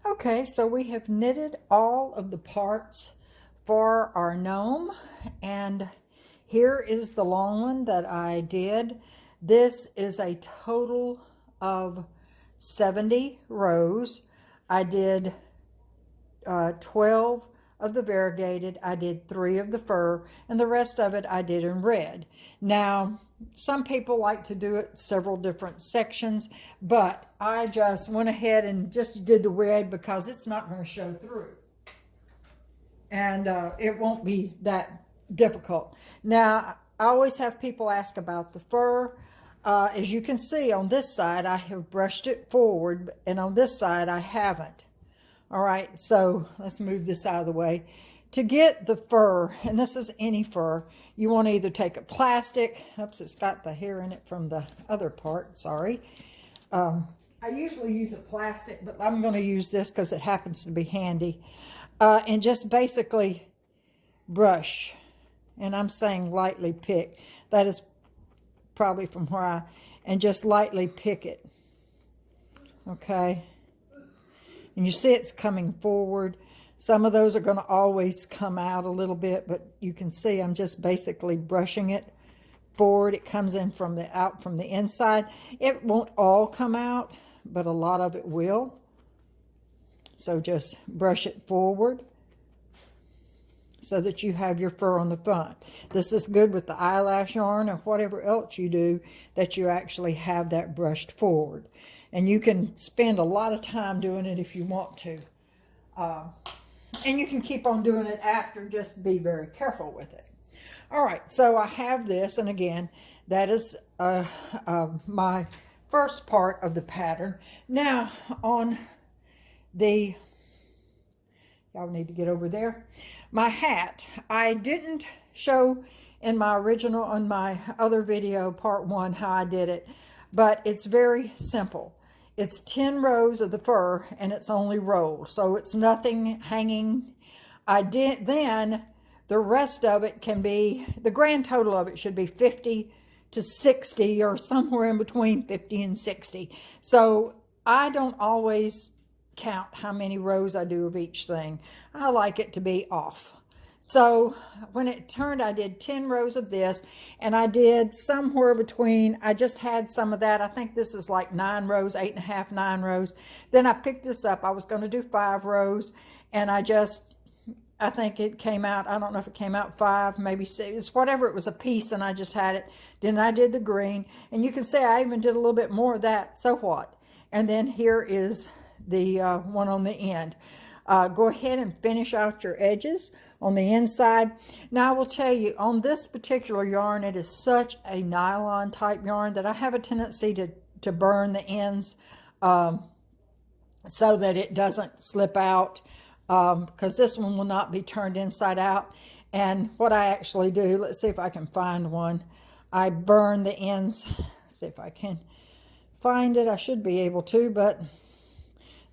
Okay, so we have knitted all of the parts for our gnome, and here is the long one that I did. This is a total of 70 rows. I did 12 of the variegated, I did 3 of the fur, and the rest of it I did in red. Now, some people like to do it several different sections, but I just went ahead and just did the red because it's not going to show through. And it won't be that difficult. Now, I always have people ask about the fur. As you can see, on this side, I have brushed it forward, and on this side, I haven't. All right, so let's move this out of the way. To get the fur, and this is any fur, you want to either take a plastic, oops, it's got the hair in it from the other part, sorry. I usually use a plastic, but I'm going to use this because it happens to be handy. And just basically brush, and I'm saying lightly pick. That is probably from where and just lightly pick it, okay? And you see it's coming forward. Some of those are going to always come out a little bit, but you can see I'm just basically brushing it forward. It comes in from the inside. It won't all come out, but a lot of it will. So just brush it forward so that you have your fur on the front. This is good with the eyelash yarn or whatever else you do, that you actually have that brushed forward. And you can spend a lot of time doing it if you want to. And you can keep on doing it after, just be very careful with it. All right, so I have this, and again, that is my first part of the pattern. Now, on the, y'all need to get over there, my hat, I didn't show in my original, on my other video, part 1, how I did it, but it's very simple. It's 10 rows of the fur, and it's only rolled, so it's nothing hanging. Then the rest of it can be, the grand total of it should be 50 to 60, or somewhere in between 50 and 60. So I don't always count how many rows I do of each thing. I like it to be off. So when it turned, I did 10 rows of this, and I did somewhere between, I just had some of that. I think this is like 9 rows, 8.5, 9 rows. Then I picked this up. I was going to do 5 rows, and I think it came out, I don't know if it came out 5, maybe 6, whatever, it was a piece, and I just had it. Then I did the green, and you can see I even did a little bit more of that, so what? And then here is the one on the end. Go ahead and finish out your edges on the inside. Now, I will tell you, on this particular yarn, it is such a nylon type yarn that I have a tendency to burn the ends so that it doesn't slip out, because this one will not be turned inside out. And what I actually do, let's see if I can find one. I burn the ends. Let's see if I can find it. I should be able to, but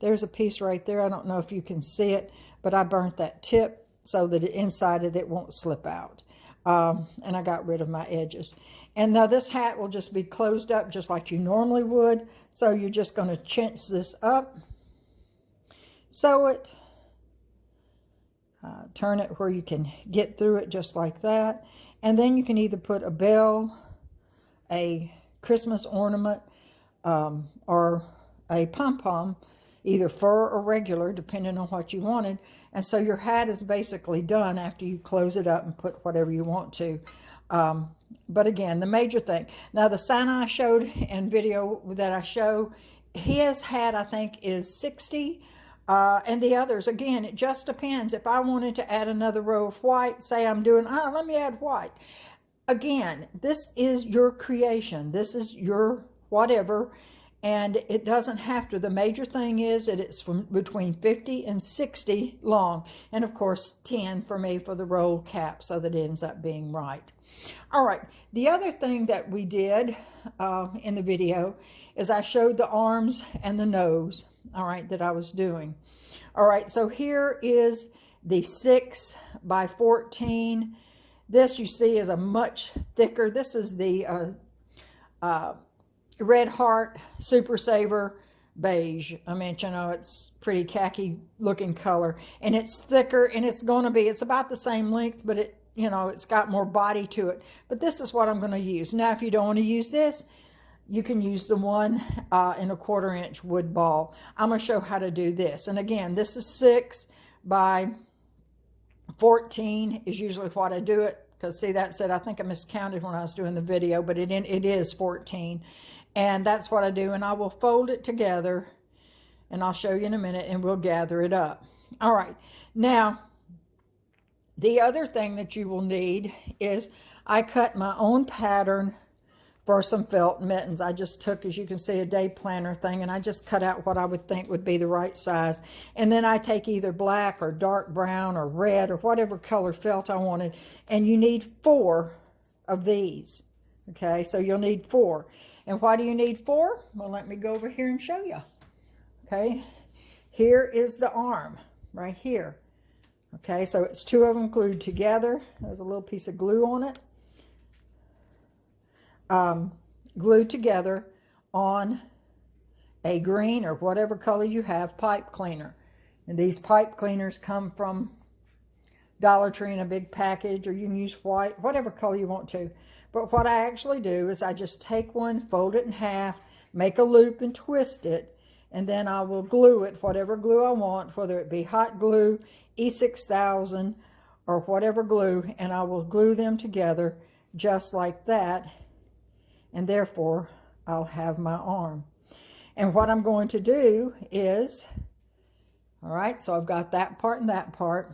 there's a piece right there. I don't know if you can see it, but I burnt that tip so that the inside of it won't slip out. And I got rid of my edges. And now this hat will just be closed up just like you normally would. So you're just going to cinch this up, sew it, turn it where you can get through it just like that. And then you can either put a bell, a Christmas ornament, or a pom-pom, either fur or regular, depending on what you wanted. And so your hat is basically done after you close it up and put whatever you want to. But again, the major thing. Now, the Santa I showed in video that I show, his hat, I think, is 60. And the others, again, it just depends. If I wanted to add another row of white, say I'm doing, let me add white. Again, this is your creation. This is your whatever. And it doesn't have to. The major thing is that it's from between 50 and 60 long. And of course, 10 for me for the roll cap, so that it ends up being right. All right. The other thing that we did in the video is I showed the arms and the nose, all right, that I was doing. All right. So here is the 6 by 14. This, you see, is a much thicker. This is the Red Heart Super Saver beige. I mean, you know, it's pretty khaki looking color, and it's thicker, and it's about the same length, but you know, it's got more body to it. But this is what I'm going to use. Now, if you don't want to use this, you can use the 1 1/4 inch wood ball. I'm going to show how to do this. And again, this is 6 by 14 is usually what I do it. Because see, that said, I think I miscounted when I was doing the video, but it is 14. And that's what I do. And I will fold it together, and I'll show you in a minute, and we'll gather it up. All right. Now, the other thing that you will need is I cut my own pattern for some felt mittens. I just took, as you can see, a day planner thing, and I just cut out what I would think would be the right size. And then I take either black or dark brown or red or whatever color felt I wanted. And you need 4 of these. Okay, so you'll need 4. And why do you need 4? Well, let me go over here and show you. Okay, here is the arm right here. Okay, so it's 2 of them glued together. There's a little piece of glue on it. Glued together on a green or whatever color you have pipe cleaner. And these pipe cleaners come from Dollar Tree in a big package, or you can use white, whatever color you want to. But what I actually do is I just take one, fold it in half, make a loop and twist it, and then I will glue it, whatever glue I want, whether it be hot glue, E6000, or whatever glue, and I will glue them together just like that. And therefore, I'll have my arm. And what I'm going to do is, all right, so I've got that part and that part.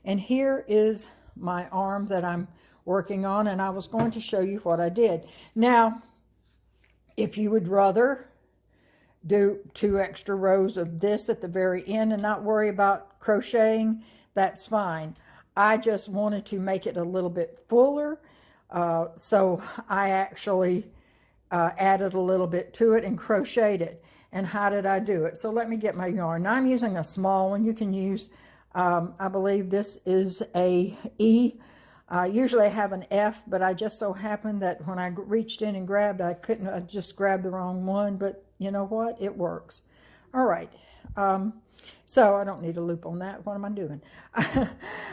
And here is my arm that I'm working on, and I was going to show you what I did. Now, if you would rather do 2 extra rows of this at the very end and not worry about crocheting, that's fine. I just wanted to make it a little bit fuller. So I actually added a little bit to it and crocheted it. And how did I do it? So let me get my yarn. Now I'm using a small one. You can use, I believe this is a E. Usually I have an F, but I just so happened that when I reached in and grabbed, I just grabbed the wrong one. But you know what? It works. All right. So I don't need a loop on that. What am I doing?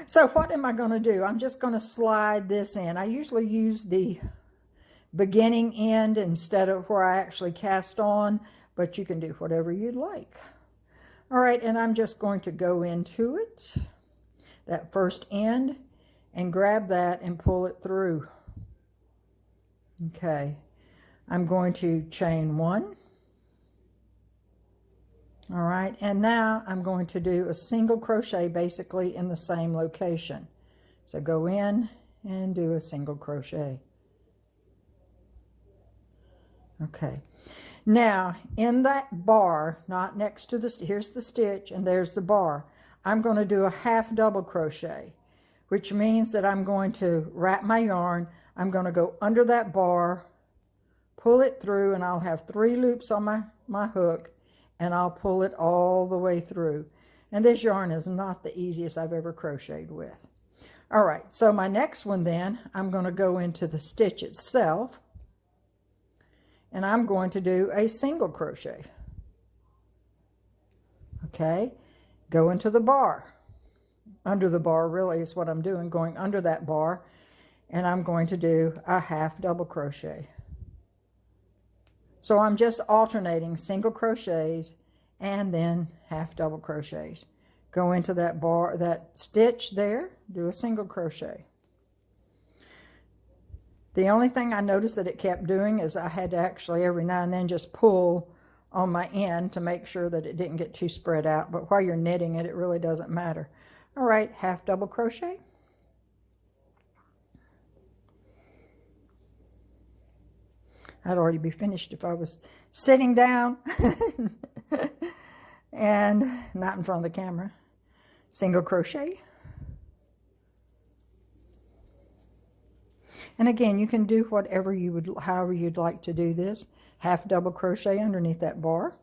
So what am I going to do? I'm just going to slide this in. I usually use the beginning end instead of where I actually cast on, but you can do whatever you'd like. All right, and I'm just going to go into it, that first end, and grab that and pull it through. Okay, I'm going to chain 1. All right, and now I'm going to do a single crochet basically in the same location. So go in and do a single crochet. Okay, now in that bar, not next to the, here's the stitch and there's the bar, I'm going to do a half double crochet, which means that I'm going to wrap my yarn, I'm going to go under that bar, pull it through, and I'll have 3 loops on my hook, and I'll pull it all the way through. And this yarn is not the easiest I've ever crocheted with. All right, so my next one then, I'm going to go into the stitch itself, and I'm going to do a single crochet. Okay, go into the bar. Under the bar really is what I'm doing, going under that bar, and I'm going to do a half double crochet. So I'm just alternating single crochets and then half double crochets. Go into that bar, that stitch there, do a single crochet. The only thing I noticed that it kept doing is I had to actually every now and then just pull on my end to make sure that it didn't get too spread out. But while you're knitting it, it really doesn't matter. All right, half double crochet. I'd already be finished if I was sitting down and not in front of the camera. Single crochet. And again, you can do whatever you would, however you'd like to do this. Half double crochet underneath that bar.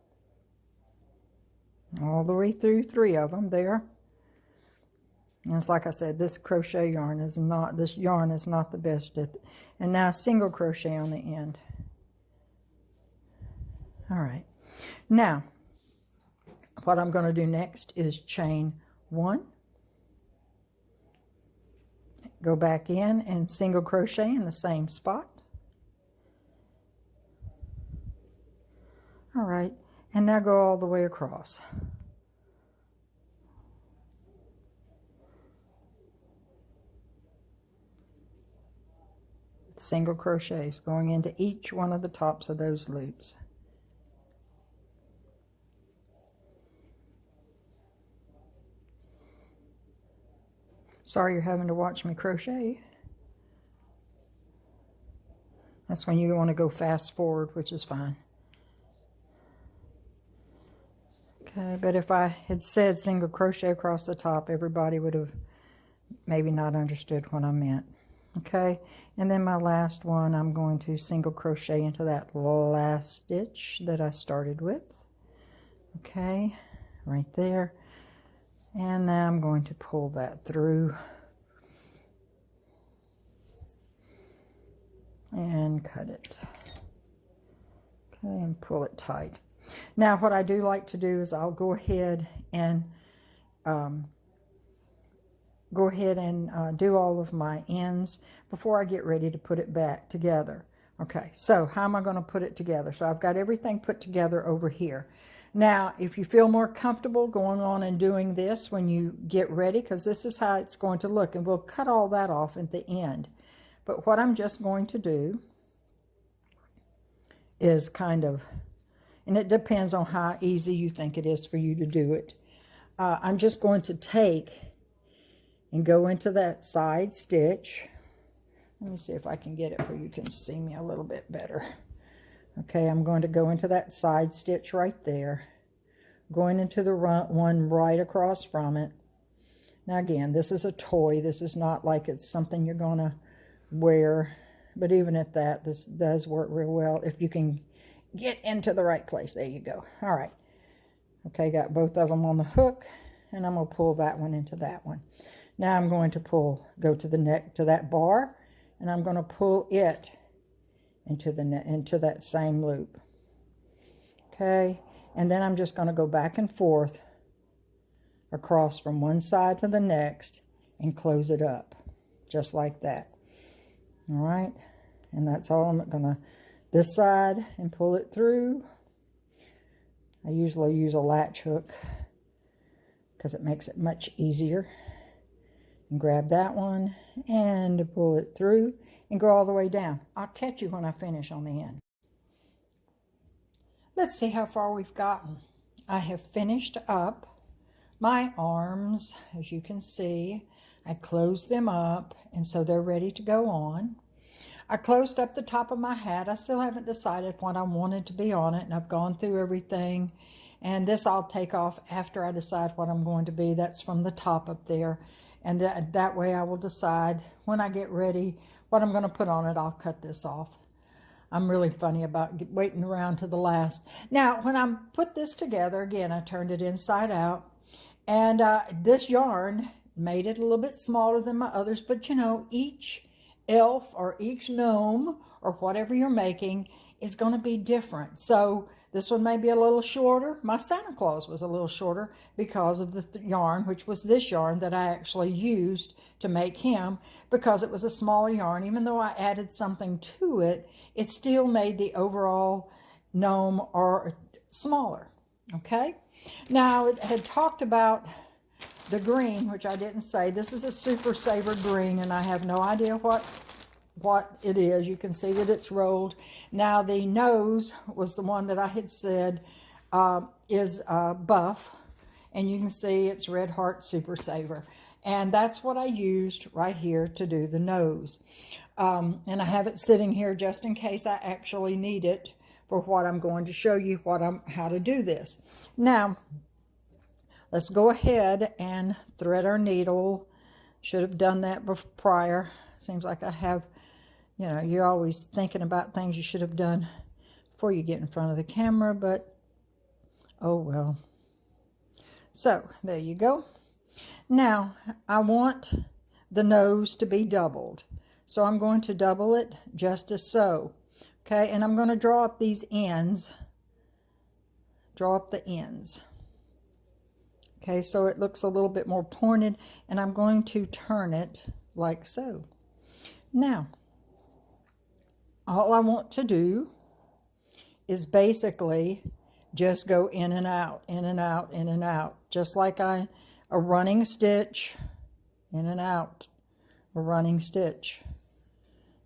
All the way through 3 of them there. And it's like I said, this crochet yarn is not, this yarn is not the best at, and now single crochet on the end. All right, Now, what I'm going to do next is chain 1, go back in and single crochet in the same spot. All right, and now go all the way across. Single crochets going into each one of the tops of those loops. Sorry you're having to watch me crochet. That's when you want to go fast forward, which is fine. Okay, but if I had said single crochet across the top, everybody would have maybe not understood what I meant. Okay, and then my last one, I'm going to single crochet into that last stitch that I started with. Okay, right there. And now I'm going to pull that through and cut it. Okay, and pull it tight. Now what I do like to do is I'll go ahead and do all of my ends before I get ready to put it back together. Okay, so how am I going to put it together? So I've got everything put together over here. Now, if you feel more comfortable going on and doing this when you get ready, because this is how it's going to look, and we'll cut all that off at the end. But what I'm just going to do is kind of, and it depends on how easy you think it is for you to do it. I'm just going to take and go into that side stitch. Let me see if I can get it where you can see me a little bit better. Okay, I'm going to go into that side stitch right there, going into the one right across from it. Now again, this is a toy. This is not like it's something you're going to wear, but even at that, this does work real well if you can get into the right place. There you go. All right. Okay, got both of them on the hook, and I'm going to pull that one into that one. Now I'm going to go to the neck, to that bar, and I'm going to pull it into that same loop. Okay, and then I'm just going to go back and forth across from one side to the next and close it up, just like that. All right, and that's all. I'm going to this side and pull it through. I usually use a latch hook because it makes it much easier. And grab that one and pull it through and go all the way down. I'll catch you when I finish on the end. Let's see how far we've gotten. I have finished up my arms, as you can see. I closed them up, and so they're ready to go on. I closed up the top of my hat. I still haven't decided what I wanted to be on it, and I've gone through everything. And this I'll take off after I decide what I'm going to be. That's from the top up there. And that way I will decide when I get ready what I'm going to put on it. I'll cut this off. I'm really funny about waiting around to the last. Now, when I put this together, again, I turned it inside out. And this yarn made it a little bit smaller than my others. But, you know, each elf or each gnome or whatever you're making is going to be different. So this one may be a little shorter. My Santa Claus was a little shorter because of the yarn, which was this yarn that I actually used to make him, because it was a smaller yarn. Even though I added something to it, it still made the overall gnome or smaller. Okay. Now it had talked about the green, which I didn't say. This is a Super Saver green, and I have no idea what it is. You can see that it's rolled. Now the nose was the one that I had said is buff, and you can see it's Red Heart Super Saver, and that's what I used right here to do the nose. And I have it sitting here just in case I actually need it for what I'm going to show you how to do this. Now let's go ahead and thread our needle. Should have done that prior. Seems like I have. You know, you're always thinking about things you should have done before you get in front of the camera, but oh well. So, there you go. Now, I want the nose to be doubled. So I'm going to double it just as so. Okay, and I'm going to draw up these ends draw up the ends. Okay, so it looks a little bit more pointed, and I'm going to turn it like so. Now, all I want to do is basically just go in and out, in and out, in and out, just like a running stitch, in and out, a running stitch.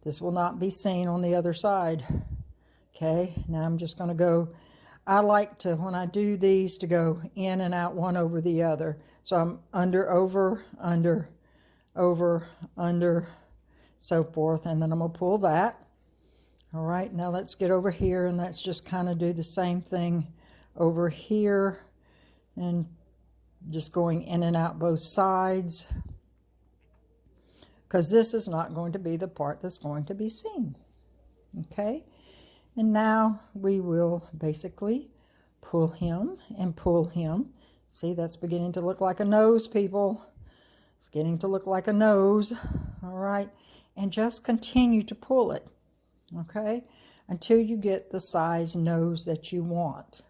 This will not be seen on the other side. Okay, now I'm just going to go, I like to, when I do these, to go in and out one over the other. So I'm under, over, under, over, under, so forth, and then I'm going to pull that. All right, now let's get over here, and let's just kind of do the same thing over here, and just going in and out both sides, because this is not going to be the part that's going to be seen. Okay, and now we will basically pull him and pull him. See, that's beginning to look like a nose, people. It's getting to look like a nose. All right, and just continue to pull it, okay, until you get the size nose that you want.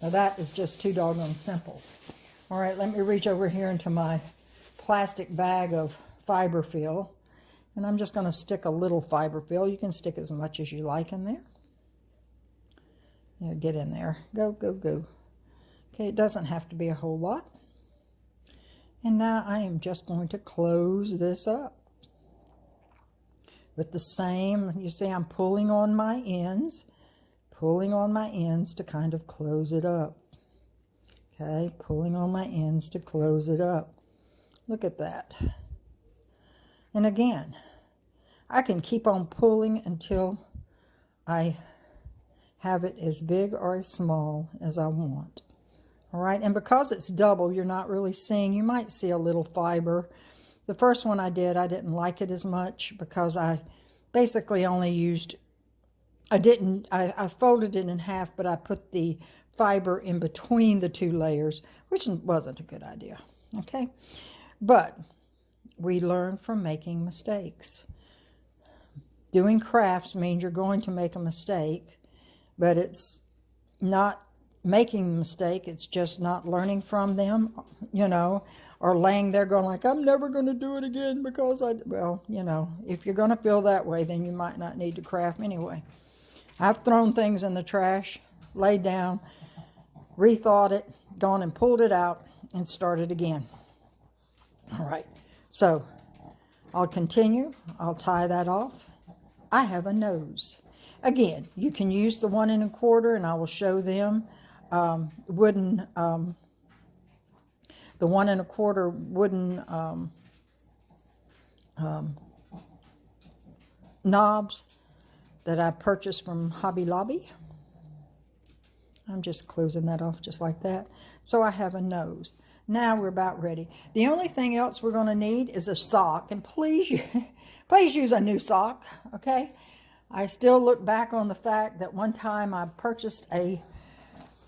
Now that is just too doggone simple. All right, let me reach over here into my plastic bag of fiber fill, and I'm just going to stick a little fiber fill. You can stick as much as you like in there. Yeah, get in there. Go, go, go. Okay, it doesn't have to be a whole lot. And now I am just going to close this up with the same, you see I'm pulling on my ends to kind of close it up. Okay, pulling on my ends to close it up. Look at that. And again, I can keep on pulling until I have it as big or as small as I want. All right, and because it's double, you're not really seeing, you might see a little fiber. The first one I did, I didn't like it as much because I basically only used, I folded it in half, but I put the fiber in between the two layers, which wasn't a good idea. Okay, but we learn from making mistakes. Doing crafts means you're going to make a mistake, but it's not making a mistake, it's just not learning from them, you know, or laying there going like, I'm never going to do it again because well, you know, if you're going to feel that way, then you might not need to craft anyway. I've thrown things in the trash, laid down, rethought it, gone and pulled it out, and started again. All right, so I'll continue. I'll tie that off. I have a nose. Again, you can use the 1 1/4, and I will show them wooden, the 1 1/4 wooden knobs that I purchased from Hobby Lobby. I'm just closing that off just like that. So I have a nose. Now we're about ready. The only thing else we're going to need is a sock. And please, please use a new sock, okay? I still look back on the fact that one time I purchased a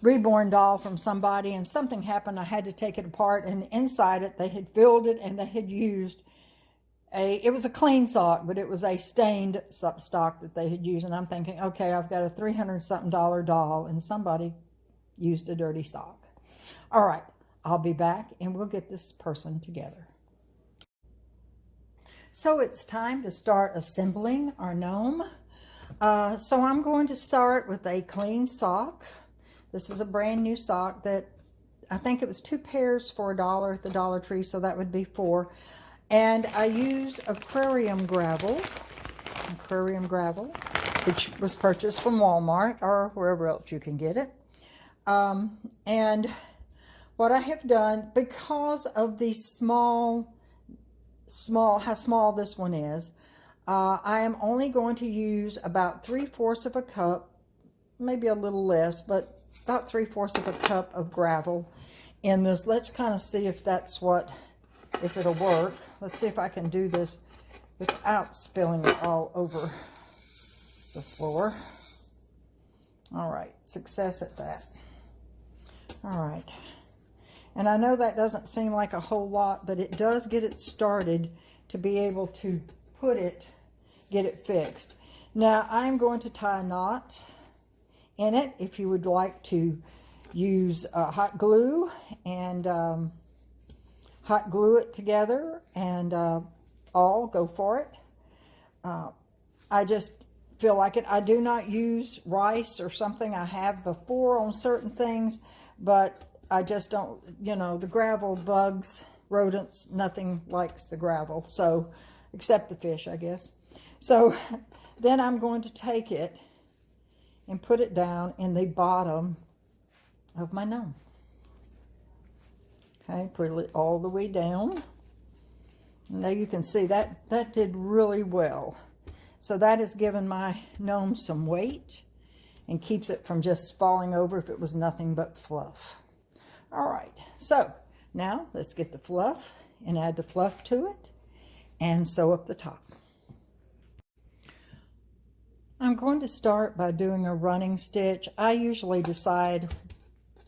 reborn doll from somebody, and something happened. I had to take it apart, and inside it, they had filled it, and they had used it was a clean sock, but it was a stained stock that they had used. And I'm thinking, okay, I've got a $300-something doll, and somebody used a dirty sock. All right, I'll be back, and we'll get this person together. So it's time to start assembling our gnome. So I'm going to start with a clean sock. This is a brand new sock that I think it was 2 pairs for $1 at the Dollar Tree, so that would be 4. And I use aquarium gravel, which was purchased from Walmart or wherever else you can get it. And what I have done, because of the how small this one is, I am only going to use about 3/4 of a cup, maybe a little less, but about 3/4 of a cup of gravel in this. Let's kind of see if if it'll work. Let's see if I can do this without spilling it all over the floor. All right, success at that. All right. And I know that doesn't seem like a whole lot, but it does get it started to be able to get it fixed. Now I'm going to tie a knot in it. If you would like to use hot glue and hot glue it together and all go for it. I just feel like it. I do not use rice or something. I have before on certain things, but I just don't, you know, the gravel, bugs, rodents, nothing likes the gravel. So, except the fish, I guess. So, then I'm going to take it and put it down in the bottom of my gnome. Okay, put it all the way down. And there you can see that did really well. So that has given my gnome some weight and keeps it from just falling over if it was nothing but fluff. All right, so now let's get the fluff and add the fluff to it and sew up the top. I'm going to start by doing a running stitch. I usually decide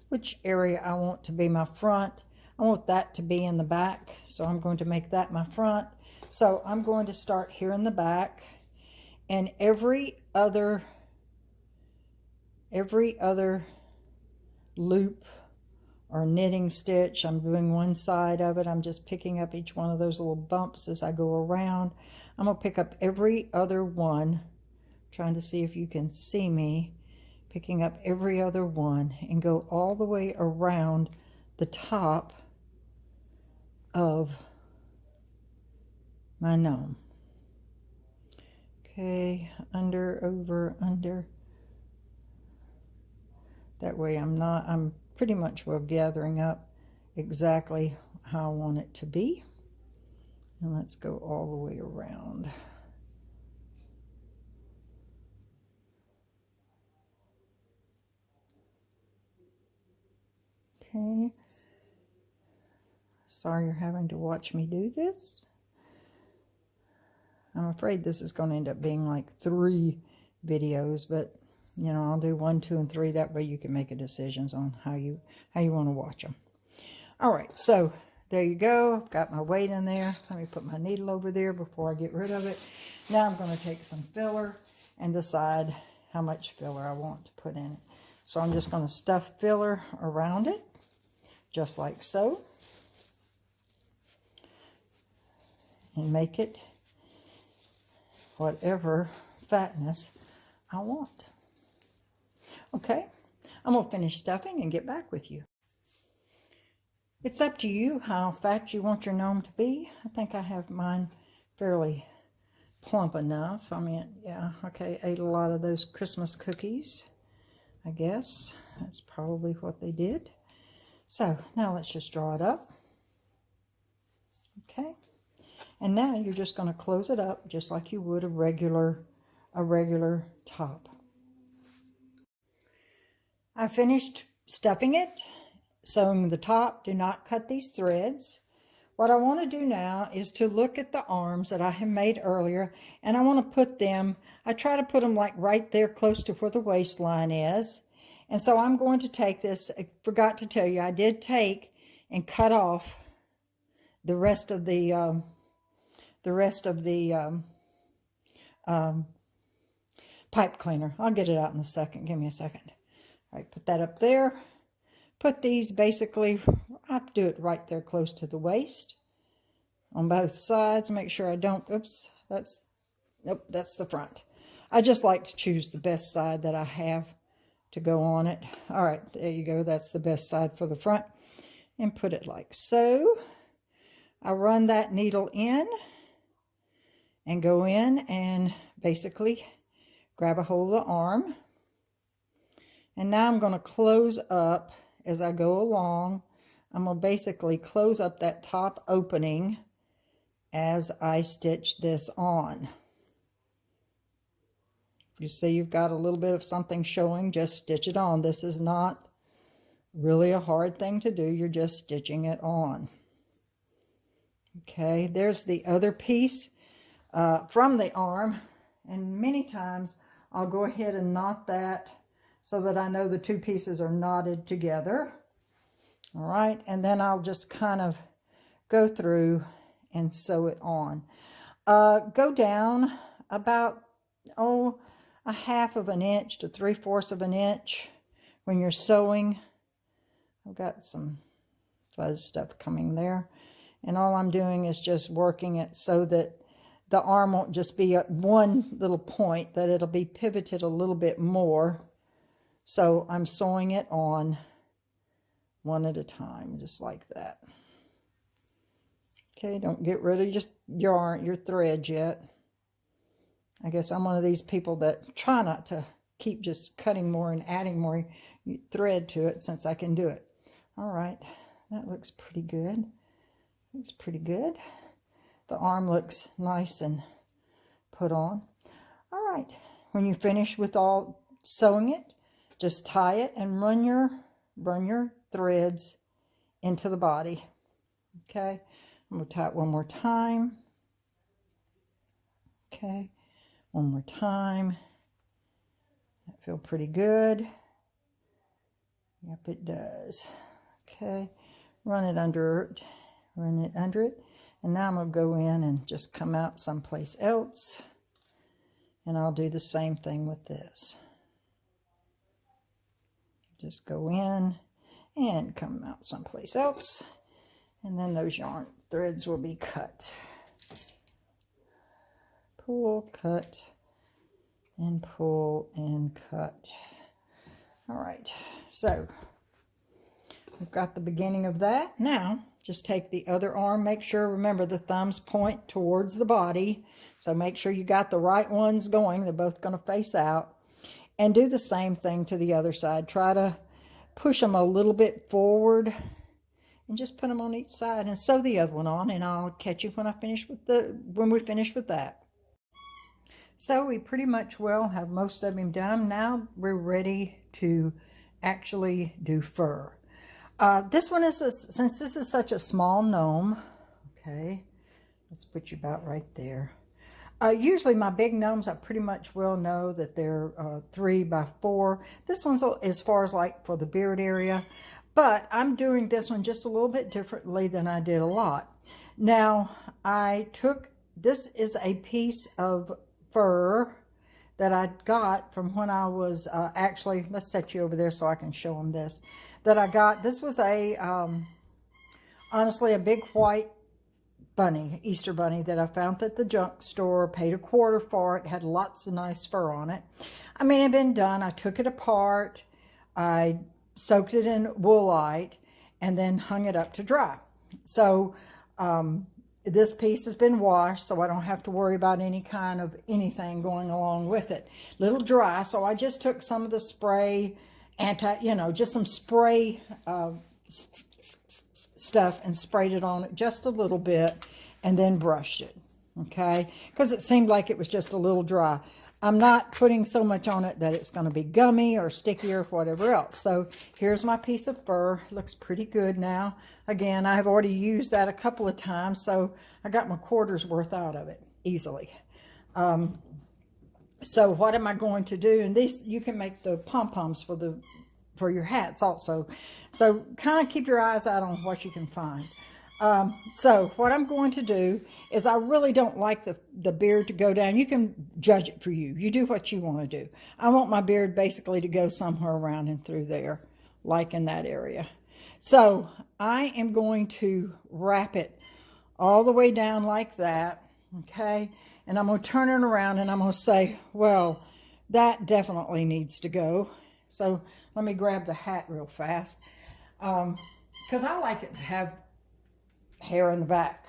which area I want to be my front. I want that to be in the back, so I'm going to make that my front. So I'm going to start here in the back, and every other loop or knitting stitch, I'm doing one side of it. I'm just picking up each one of those little bumps as I go around. I'm going to pick up every other one, trying to see if you can see me, picking up every other one and go all the way around the top of my gnome. Okay, under, over, under. That way I'm pretty much well gathering up exactly how I want it to be. And let's go all the way around. Okay. Sorry you're having to watch me do this. I'm afraid this is going to end up being like 3 videos, but you know, I'll do 1, 2, and 3. That way you can make a decisions on how you want to watch them. All right, so there you go. I've got my weight in there. Let me put my needle over there before I get rid of it. Now I'm going to take some filler and decide how much filler I want to put in it. So I'm just going to stuff filler around it, just like so, and make it whatever fatness I want. Okay, I'm going to finish stuffing and get back with you. It's up to you how fat you want your gnome to be. I think I have mine fairly plump enough. I mean, yeah, okay, ate a lot of those Christmas cookies, I guess. That's probably what they did. So now let's just draw it up. Okay, and now you're just going to close it up just like you would a regular top. I finished stuffing it, sewing the top. Do not cut these threads. What I want to do now is to look at the arms that I have made earlier, and I want to put them, I try to put them like right there close to where the waistline is. And so I'm going to take this, I forgot to tell you, I did take and cut off the rest of the pipe cleaner. I'll get it out in a second. Give me a second. All right, put that up there. Put these basically, I do it right there close to the waist on both sides. Make sure I don't, oops, nope, that's the front. I just like to choose the best side that I have to go on it. All right, there you go. That's the best side for the front. And put it like so. I run that needle in and go in and basically grab a hold of the arm. And now I'm going to close up as I go along. I'm going to basically close up that top opening as I stitch this on. If you see you've got a little bit of something showing, just stitch it on. This is not really a hard thing to do. You're just stitching it on. Okay, there's the other piece from the arm. And many times I'll go ahead and knot that so that I know the 2 pieces are knotted together. All right, and then I'll just kind of go through and sew it on. Go down about, a 1/2 of an inch to 3/4 of an inch when you're sewing I've got some fuzz stuff coming there. And all I'm doing is just working it so that the arm won't just be at one little point, that it'll be pivoted a little bit more. So I'm sewing it on one at a time, just like that. Okay, don't get rid of your threads yet. I guess I'm one of these people that try not to keep just cutting more and adding more thread to it since I can do it. All right, that looks pretty good. Looks pretty good. The arm looks nice and put on. All right, when you finish with all sewing it, just tie it and run your threads into the body. Okay, I'm going to tie it one more time. Okay, one more time. That feels pretty good. Yep, it does. Okay, run it under it. Run it under it. And now I'm going to go in and just come out someplace else. And I'll do the same thing with this. Just go in and come out someplace else. And then those yarn threads will be cut. Pull, cut, and pull and cut. All right, so we've got the beginning of that. Now, just take the other arm. Make sure, remember, the thumbs point towards the body. So make sure you got the right ones going. They're both going to face out. And do the same thing to the other side. Try to push them a little bit forward. And just put them on each side and sew the other one on. And I'll catch you when we finish with that. So we pretty much will have most of them done. Now we're ready to actually do fur. This one is, since this is such a small gnome, okay, let's put you about right there. Usually my big gnomes, I pretty much will know that they're 3 by 4. This one's as far as like for the beard area, but I'm doing this one just a little bit differently than I did a lot. Now, this is a piece of fur that I got from when I was actually, let's set you over there so I can show them this. That I got, this was honestly a big white bunny, Easter bunny, that I found at the junk store, paid $1/4 for it, had lots of nice fur on it. I mean, it had been done. I took it apart, I soaked it in woolite, and then hung it up to dry. So this piece has been washed, so I don't have to worry about any kind of anything going along with it. Little dry, so I just took some of the spray, just some spray stuff and sprayed it on it just a little bit and then brushed it, okay? Because it seemed like it was just a little dry. I'm not putting so much on it that it's going to be gummy or sticky or whatever else. So here's my piece of fur. Looks pretty good now. Again, I've already used that a couple of times, so I got my quarter's worth out of it easily. So what am I going to do? And these, you can make the pom-poms for your hats also. So kind of keep your eyes out on what you can find. So what I'm going to do is, I really don't like the beard to go down. You can judge it for you. You do what you want to do. I want my beard basically to go somewhere around and through there, like in that area. So I am going to wrap it all the way down like that, okay? And I'm going to turn it around and I'm going to say, well, that definitely needs to go. So let me grab the hat real fast, because I like it to have hair in the back,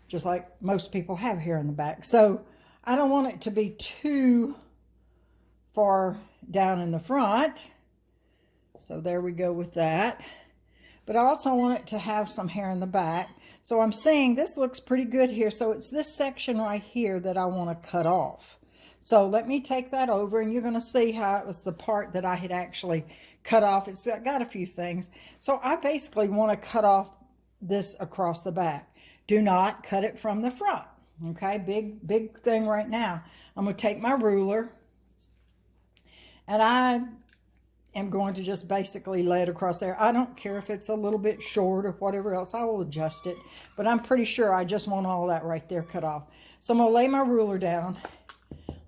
just like most people have hair in the back. So I don't want it to be too far down in the front. So there we go with that. But I also want it to have some hair in the back. So I'm saying this looks pretty good here. So it's this section right here that I want to cut off. So let me take that over, and you're going to see how it was the part that I had actually cut off. It's got a few things. So I basically want to cut off this across the back. Do not cut it from the front. Okay, big thing right now. I'm going to take my ruler, and I am going to just basically lay it across there. I don't care if it's a little bit short or whatever else. I will adjust it, but I'm pretty sure I just want all that right there cut off. So I'm going to lay my ruler down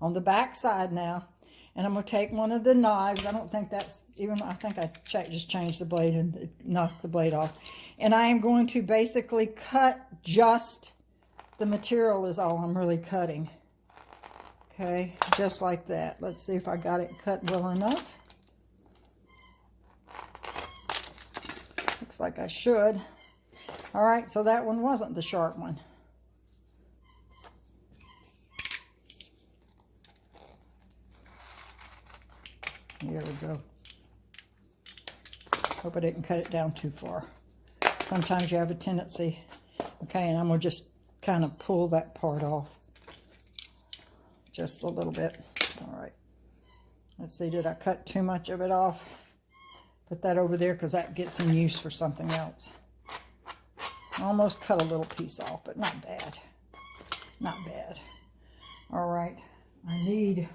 on the back side now, And I'm going to take one of the knives. I don't think that's even, I think I just changed the blade and knocked the blade off. And I am going to basically cut just the material is all I'm really cutting. Okay, just like that. Let's see if I got it cut well enough. Looks like I should. All right, so that one wasn't the sharp one. There we go. Hope I didn't cut it down too far. Sometimes you have a tendency. Okay, and I'm going to just kind of pull that part off. Just a little bit. All right. Let's see, did I cut too much of it off? Put that over there because that gets in use for something else. Almost cut a little piece off, but not bad. Not bad. All right. I need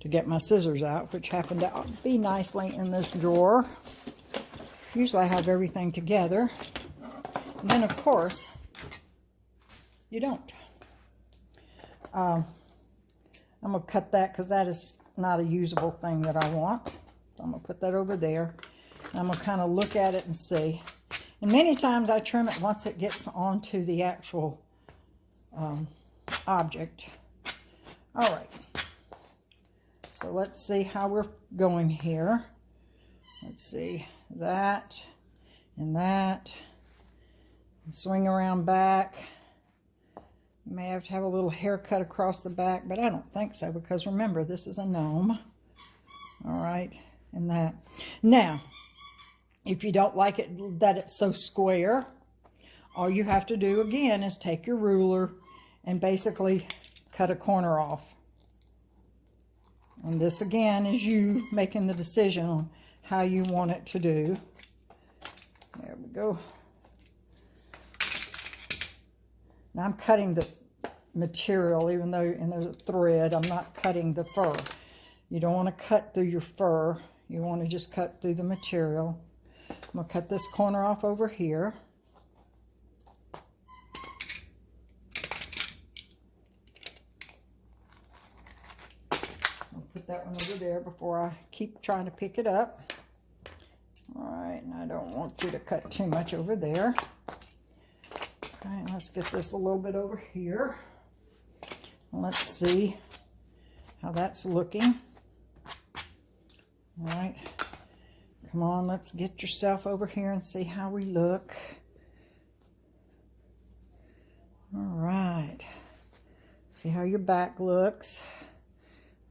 to get my scissors out, which happen to be nicely in this drawer. Usually I have everything together. And then, of course, you don't. I'm going to cut that because that is not a usable thing that I want. So I'm going to put that over there. And I'm going to kind of look at it and see. And many times I trim it once it gets onto the actual object. All right. So let's see how we're going here. Let's see, that and that. Swing around back. You may have to have a little haircut across the back, but I don't think so because remember, this is a gnome. All right, and that. Now, if you don't like it that it's so square, all you have to do again is take your ruler and basically cut a corner off. And this again is you making the decision on how you want it to do. There we go. Now I'm cutting the material, even though, and there's a thread, I'm not cutting the fur. You don't want to cut through your fur. You want to just cut through the material. I'm going to cut this corner off over here. I'll put that one over there before I keep trying to pick it up. All right, and I don't want you to cut too much over there. All right, let's get this a little bit over here. Let's see how that's looking. All right, come on, let's get yourself over here and see how we look. All right, see how your back looks.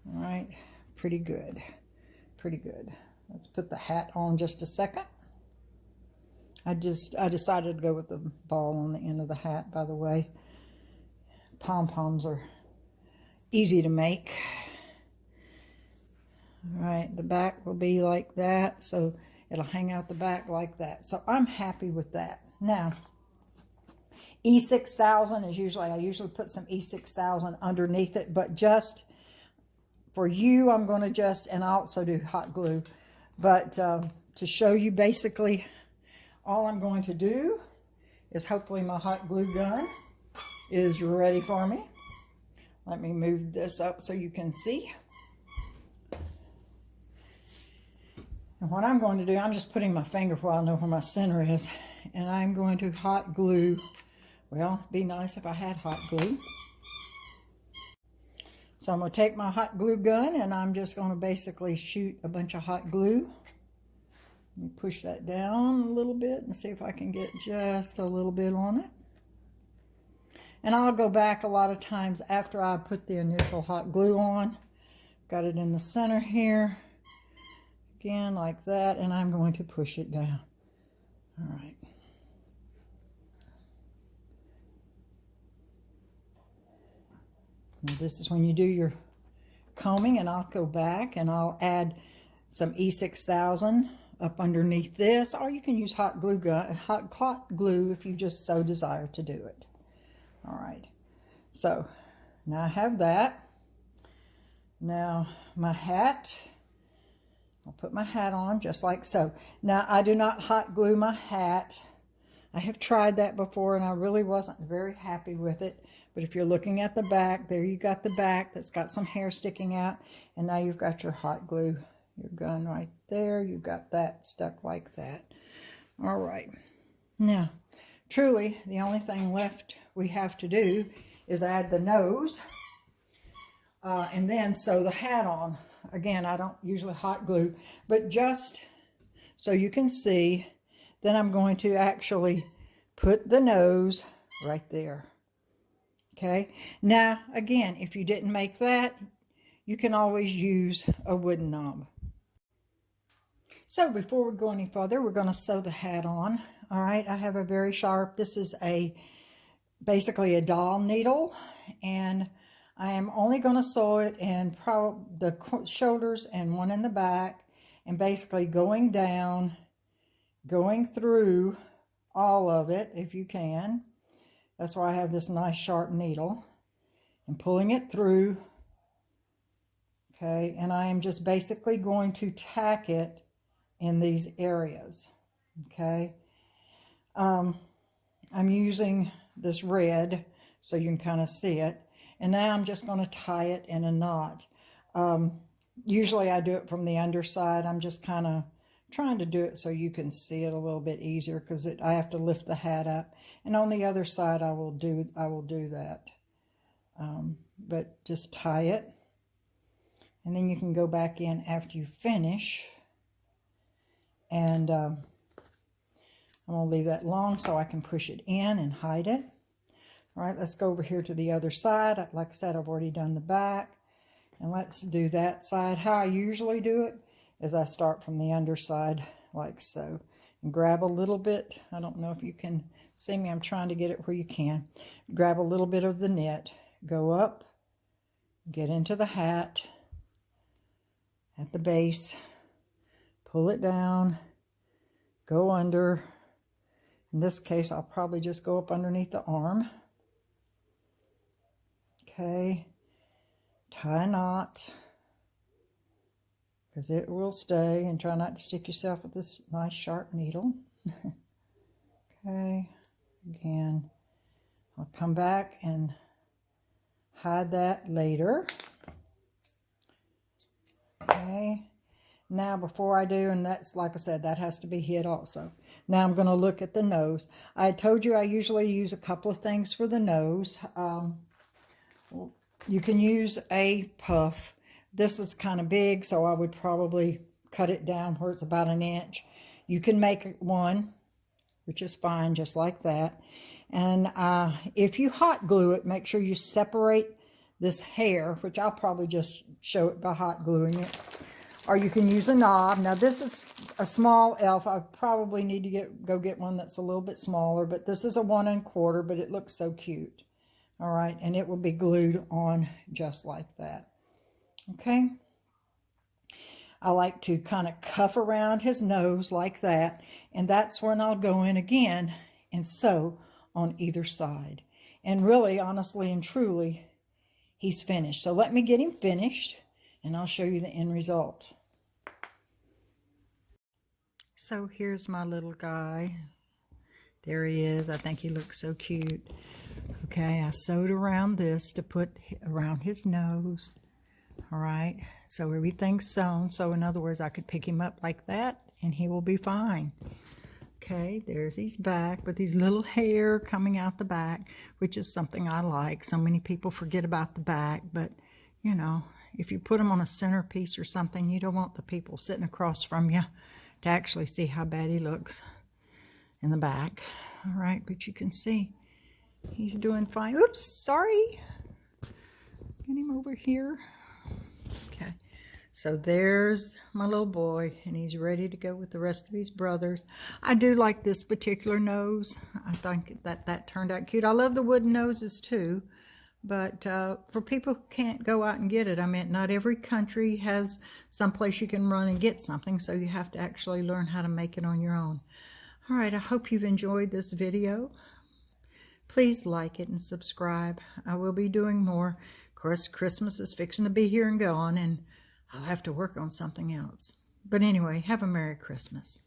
All right, pretty good, pretty good. Let's put the hat on just a second. I decided to go with the ball on the end of the hat, by the way. Pom-poms are easy to make. All right, the back will be like that, so it'll hang out the back like that. So I'm happy with that. Now, E6000 is usually, I usually put some E6000 underneath it, but just for you, I'm going to just, and I also do hot glue, but to show you basically, all I'm going to do is hopefully my hot glue gun is ready for me. Let me move this up so you can see. And what I'm going to do, I'm just putting my finger where I know where my center is, and I'm going to hot glue. Well, it'd be nice if I had hot glue. So I'm going to take my hot glue gun and I'm just going to basically shoot a bunch of hot glue. Let me push that down a little bit and see if I can get just a little bit on it. And I'll go back a lot of times after I put the initial hot glue on. Got it in the center here. Again, like that. And I'm going to push it down. All right. Now this is when you do your combing, and I'll go back and I'll add some E6000 up underneath this, or you can use hot glue if you just so desire to do it. All right, so now I have that. Now my hat, I'll put my hat on just like so. Now I do not hot glue my hat. I have tried that before and I really wasn't very happy with it. But if you're looking at the back, there you got the back that's got some hair sticking out. And now you've got your hot glue, your gun right there. You've got that stuck like that. All right. Now, truly, the only thing left we have to do is add the nose and then sew the hat on. Again, I don't usually hot glue, but just so you can see, then I'm going to actually put the nose right there. Okay, now again, if you didn't make that, you can always use a wooden knob. So before we go any further, we're going to sew the hat on. All right, I have a very sharp, this is basically a doll needle, and I am only going to sew it in the shoulders and one in the back, and basically going down, going through all of it if you can. That's why I have this nice sharp needle, and pulling it through. Okay, and I am just basically going to tack it in these areas. Okay, I'm using this red so you can kind of see it, and now I'm just going to tie it in a knot. Usually I do it from the underside. I'm just kind of trying to do it so you can see it a little bit easier, because I have to lift the hat up, and on the other side I will do that. But just tie it, and then you can go back in after you finish, and I'm going to leave that long so I can push it in and hide it. All right, let's go over here to the other side. Like I said, I've already done the back, and let's do that side. How I usually do it is I start from the underside like so, and grab a little bit. I don't know if you can see me. I'm trying to get it where you can. Grab a little bit of the knit, go up, get into the hat at the base, pull it down, go under. In this case, I'll probably just go up underneath the arm. Okay, tie a knot, because it will stay, and try not to stick yourself with this nice sharp needle. Okay, again, I'll come back and hide that later. Okay, now before I do, and that's, like I said, that has to be hid also. Now I'm going to look at the nose. I told you I usually use a couple of things for the nose. You can use a puff. This is kind of big, so I would probably cut it down where it's about 1 inch. You can make one, which is fine, just like that. And if you hot glue it, make sure you separate this hair, which I'll probably just show it by hot gluing it. Or you can use a knob. Now this is a small elf. I probably need to go get one that's a little bit smaller, but this is a 1 1/4, but it looks so cute. All right, and it will be glued on just like that. Okay, I like to kind of cuff around his nose like that, and that's when I'll go in again and sew on either side. And really, honestly and truly, he's finished. So let me get him finished, and I'll show you the end result. So here's my little guy. There he is. I think he looks so cute. Okay, I sewed around this to put around his nose. All right, so everything's sewn. So in other words, I could pick him up like that, and he will be fine. Okay, there's his back with these little hair coming out the back, which is something I like. So many people forget about the back, but you know, if you put them on a centerpiece or something, you don't want the people sitting across from you to actually see how bad he looks in the back. All right, but you can see he's doing fine. Oops, sorry. Get him over here. Okay, so there's my little boy, and he's ready to go with the rest of his brothers. I do like this particular nose. I think that turned out cute. I love the wooden noses too, but for people who can't go out and get it, I mean, not every country has someplace you can run and get something, so you have to actually learn how to make it on your own. All right, I hope you've enjoyed this video. Please like it and subscribe. I will be doing more. Of course, Christmas is fixing to be here and gone, and I'll have to work on something else. But anyway, have a Merry Christmas.